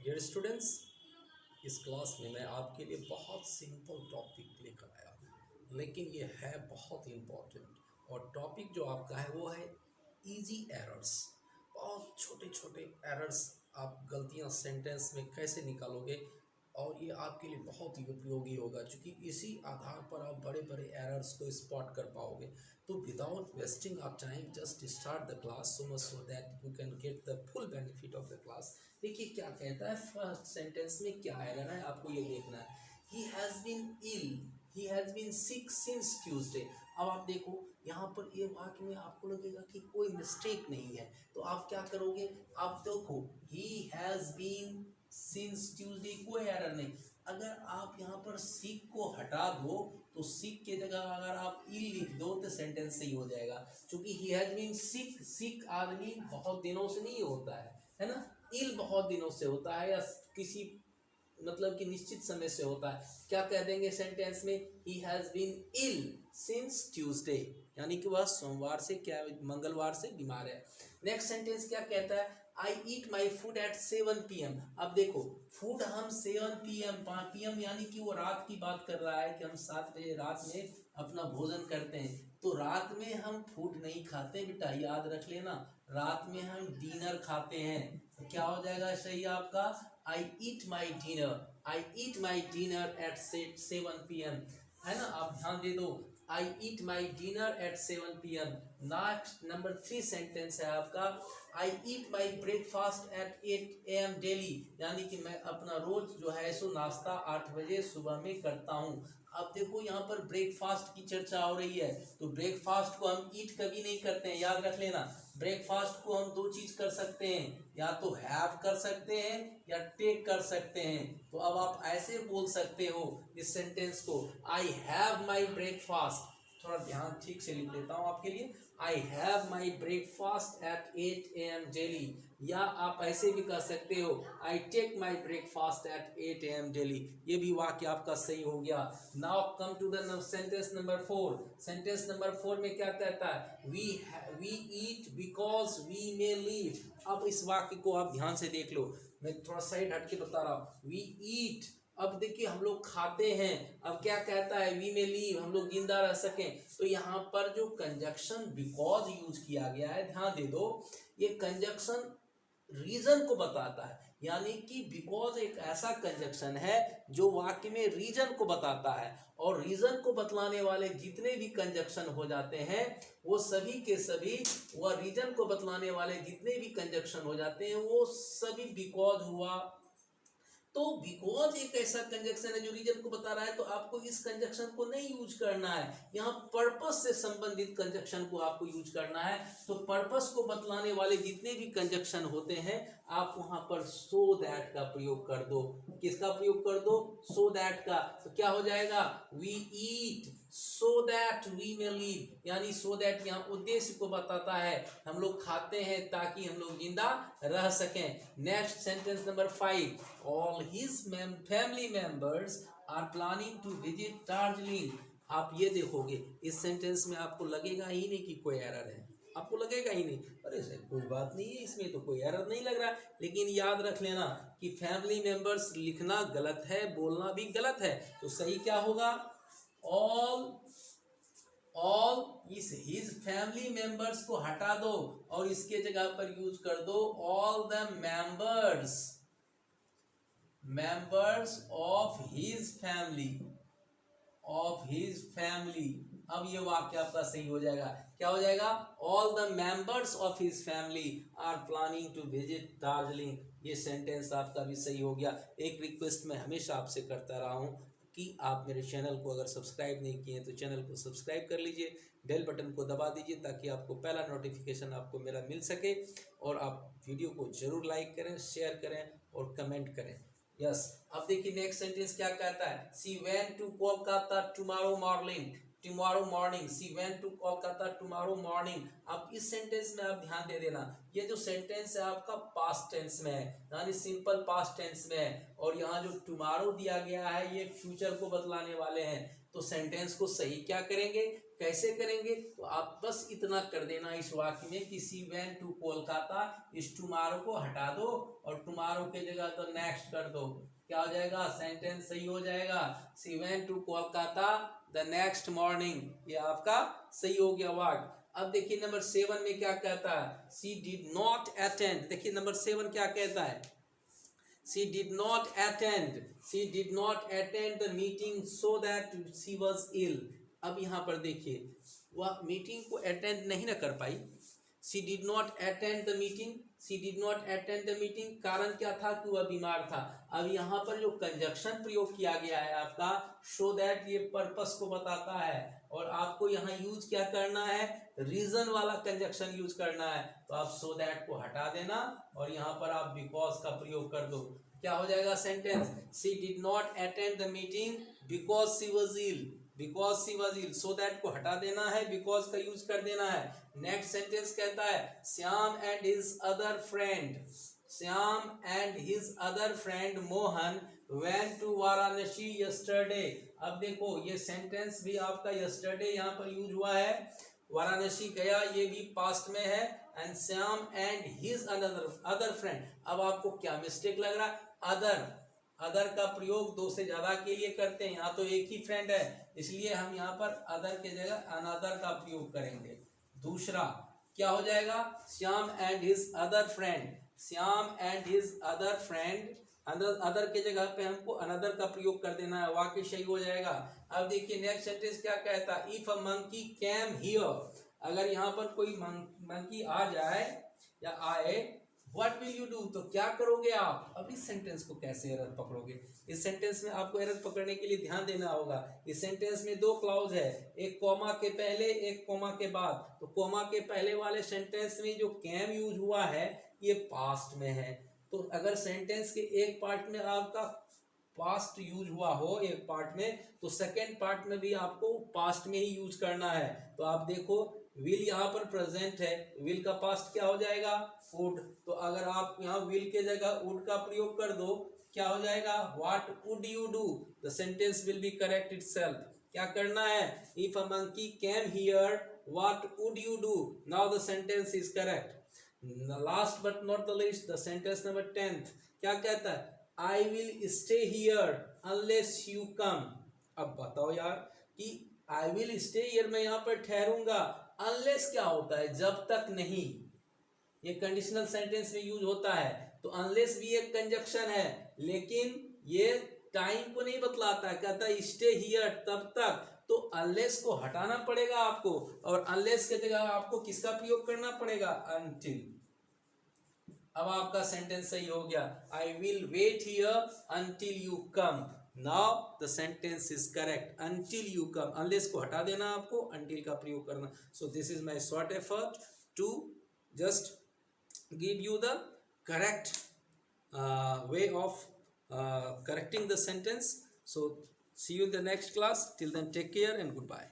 Dear students, इस class में मैं आपके लिए बहुत सिंपल टॉपिक लेकर आया हूँ, लेकिन ये है बहुत इम्पोर्टेंट। और टॉपिक जो आपका है वो है इजी एरर्स। बहुत छोटे छोटे एरर्स, आप गलतियाँ सेंटेंस में कैसे निकालोगे, और ये आपके लिए बहुत ही उपयोगी होगा, क्योंकि इसी आधार पर आप बड़े बड़े एरर्स को स्पॉट कर पाओगे। तो without wasting of time just start the class so that you can get the full benefit of the class. देखिए क्या कहता है, फर्स्ट सेंटेंस में क्या एरर है आपको ये देखना है। He has been ill, he has been sick since Tuesday. अब आप देखो यहाँ पर ये वाक्य में आपको लगेगा कि कोई मिस्टेक नहीं है, तो आप क्या करोगे, आप देखो he has been since Tuesday, कोई एरर नहीं। अगर आप यहाँ पर सिक को हटा दो तो सिक के जगह अगर आप इल लिख दो तो सेंटेंस सही हो जाएगा, क्योंकि ही हैज बीन सिक, सिक आदमी बहुत दिनों से नहीं होता है ना। इल बहुत दिनों से होता है या किसी मतलब कि निश्चित समय से होता है। क्या कह देंगे सेंटेंस में, he has been ill since Tuesday, यानी कि वह सोमवार से क्या मंगलवार से बीमार है। नेक्स्ट सेंटेंस क्या कहता है, आई eat my food at 7 PM। अब देखो फूड हम 7 PM यानी कि वो रात की बात कर रहा है कि हम 7 बजे रात में अपना भोजन करते हैं। तो रात में हम फूड नहीं खाते बेटा, याद रख लेना, रात में हम डिनर खाते हैं। तो क्या हो जाएगा सही आपका, I eat my dinner, I eat my dinner at 7 PM, है ना। आप ध्यान दे दो, I eat my dinner at 7 PM। Next number 3 sentence है आपका, I eat my breakfast at 8 AM daily, यानी कि मैं अपना रोज जो है सो नाश्ता 8 बजे सुबह में करता हूँ। अब देखो यहाँ पर ब्रेकफास्ट की चर्चा हो रही है, तो ब्रेकफास्ट को हम ईट कभी नहीं करते हैं, याद रख लेना। ब्रेकफास्ट को हम 2 चीज कर सकते हैं, या तो हैव कर सकते हैं या टेक कर सकते हैं। तो अब आप ऐसे बोल सकते हो इस सेंटेंस को, आई हैव माई ब्रेकफास्ट, थोड़ा ध्यान ठीक से लिख लेता हूँ आपके लिए, I have my breakfast at 8 AM daily. या आप ऐसे भी कह सकते हो, I take my breakfast at 8 AM daily. ये भी वाक्य आपका सही हो गया। Now come to the sentence number 4। Sentence number 4 में क्या कहता है, we eat because we may leave. अब इस वाक्य को आप ध्यान से देख लो, मैं थोड़ा साइड हट के बता रहा हूँ। वी ईट, अब देखिए हम लोग खाते हैं। अब क्या कहता है, वी में लीव, हम लोग जिंदा रह सकें। तो यहाँ पर जो कंजक्शन बिकॉज यूज किया गया है, ध्यान दे दो, ये कंजक्शन रीजन को बताता है, यानी कि बिकॉज एक ऐसा कंजक्शन है जो वाक्य में रीजन को बताता है। और रीजन को बतलाने वाले जितने भी कंजक्शन हो जाते हैं वो सभी के सभी, वह रीजन को बतलाने वाले जितने भी कंजक्शन हो जाते हैं वो सभी बिकॉज हुआ। तो बिकॉज एक ऐसा कंजक्शन है जो रीजन को बता रहा है, तो आपको इस कंजक्शन को नहीं यूज करना है, यहाँ पर्पस से संबंधित कंजक्शन को आपको यूज करना है। तो पर्पस को बतलाने वाले जितने भी कंजक्शन होते हैं आप वहां पर सो दैट का प्रयोग कर दो। किसका प्रयोग कर दो, सो दैट का। तो क्या हो जाएगा, we eat so that we may live, यानी सो दैट यहाँ उद्देश्य को बताता है, हम लोग खाते हैं ताकि हम लोग जिंदा रह सकें। Next sentence number 5, all his family members are planning to visit Darjeeling. आप ये देखोगे इस सेंटेंस में आपको लगेगा ही नहीं कि कोई एरर है, आपको लगेगा ही नहीं, अरे सर कोई बात नहीं है, इसमें तो कोई एरर नहीं लग रहा। लेकिन याद रख लेना कि फैमिली मेंबर्स लिखना गलत है, बोलना भी गलत है। तो सही क्या होगा, ऑल इस हिज फैमिली मेंबर्स को हटा दो और इसके जगह पर यूज कर दो all the members of his family. अब ये वाक्य आपका सही हो जाएगा, क्या हो जाएगा, all the members of his family are planning to visit Darjeeling. ये सेंटेंस आपका भी सही हो गया। एक रिक्वेस्ट मैं हमेशा आपसे करता रहा हूँ कि आप मेरे चैनल को अगर सब्सक्राइब नहीं किए तो चैनल को सब्सक्राइब कर लीजिए, बेल बटन को दबा दीजिए ताकि आपको पहला नोटिफिकेशन आपको मेरा मिल सके। और आप वीडियो को जरूर लाइक करें, शेयर करें और कमेंट करें। यस, अब देखिए नेक्स्ट सेंटेंस क्या कहता है, she went to Kolkata tomorrow morning, she went to Kolkata tomorrow morning. अब इस सेंटेंस में आप ध्यान दे देना, ये जो सेंटेंस है आपका पास्ट टेंस में है, यानी सिंपल पास्ट टेंस में है, और यहाँ जो टुमारो दिया गया है ये फ्यूचर को बतलाने वाले हैं। तो सेंटेंस को सही क्या करेंगे, कैसे करेंगे? तो आप बस इतना कर देना इस वाक्य में कि सी वेंट टू कोलकाता, इस टुमारो को हटा दो और टुमारो के जगह तो नेक्स्ट कर दो। क्या हो जाएगा? सेंटेंस सही हो जाएगा। She went to Kolkata the next morning, ये आपका सही हो गया वाक्य। अब देखिए नंबर 7 में क्या कहता है? सी डिड नॉट अटेंड। देखिए नंबर 7 क्या कहता है? She did not attend the meeting so that she was ill. अब यहाँ पर देखिए वह मीटिंग को अटेंड नहीं ना कर पाई। She did not attend the meeting. कारण क्या था? कि वह बीमार था। अब यहाँ पर जो कंजक्शन प्रयोग किया गया है आपका so that, ये पर्पस को बताता है और आपको यहाँ यूज क्या करना है? रीजन वाला कंजक्शन यूज करना है। तो आप so that को हटा देना और यहाँ पर आप because का प्रयोग कर दो। क्या हो जाएगा sentence? She did not attend the meeting because she was ill. so that को हटा देना है, because का यूज कर देना है। नेक्स्ट सेंटेंस कहता है Shyam and his other friend Mohan went to Varanasi yesterday. अब देखो ये सेंटेंस भी आपका yesterday यहाँ पर यूज हुआ है। वाराणसी गया, ये भी पास्ट में है। And Shyam and his other friend. अब आपको क्या मिस्टेक लग रहा है? अदर का प्रयोग दो से ज्यादा के लिए करते हैं, यहाँ तो एक ही फ्रेंड है, इसलिए हम यहाँ पर अदर के जगह अनदर का प्रयोग करेंगे। दूसरा क्या हो जाएगा? Shyam and his other friend, other के जगह पे हमको अनदर का प्रयोग कर देना है, वाक्य सही हो जाएगा। अब देखिए नेक्स्ट सेंटेंस क्या कहता है? If a monkey came here, अगर यहाँ पर कोई मंकी आ जाए या आए, व्हाट विल यू डू, तो क्या करोगे आप? अब इस सेंटेंस को कैसे एरर पकड़ोगे? इस सेंटेंस में आपको एरर पकड़ने के लिए ध्यान देना होगा। इस सेंटेंस में दो क्लॉज है, एक कॉमा के पहले, एक कॉमा के बाद। तो कॉमा के पहले वाले सेंटेंस में जो कैम यूज हुआ है ये पास्ट में है। तो अगर सेंटेंस के एक पार्ट में आपका पास्ट यूज हुआ हो एक पार्ट में, तो सेकेंड पार्ट में भी आपको पास्ट में ही यूज करना है। तो आप देखो विल यहाँ पर प्रेजेंट है, विल का पास्ट क्या हो जाएगा? वुड। तो अगर आप यहाँ विल के जगह वुड का प्रयोग कर दो, क्या हो जाएगा? What would you do, the sentence will be correct itself. क्या करना है? If a monkey came here what would you do, now the sentence is correct. Last but not the least, the sentence number 10 क्या कहता है? I will stay here unless you come. अब बताओ यार कि आई विल स्टे हियर, मैं यहाँ पर ठहरूंगा, अनलेस क्या होता है? जब तक नहीं। ये कंडीशनल सेंटेंस में यूज होता है। तो अनलेस भी एक कंजक्शन है, लेकिन ये टाइम को नहीं बतलाता है, कहता है स्टे हियर तब तक। तो अनलेस को हटाना पड़ेगा आपको, और अनलेस के जगह आपको किसका प्रयोग करना पड़ेगा? अनटिल। अब आपका सेंटेंस सही हो गया। I will wait here until you come. Now the sentence is correct. Until you come, unless को हटा देना आपको, अनटिल का प्रयोग करना। So this is my short effort to just give you the correct way of correcting the sentence. So see you in the next class. Till then, take care and goodbye.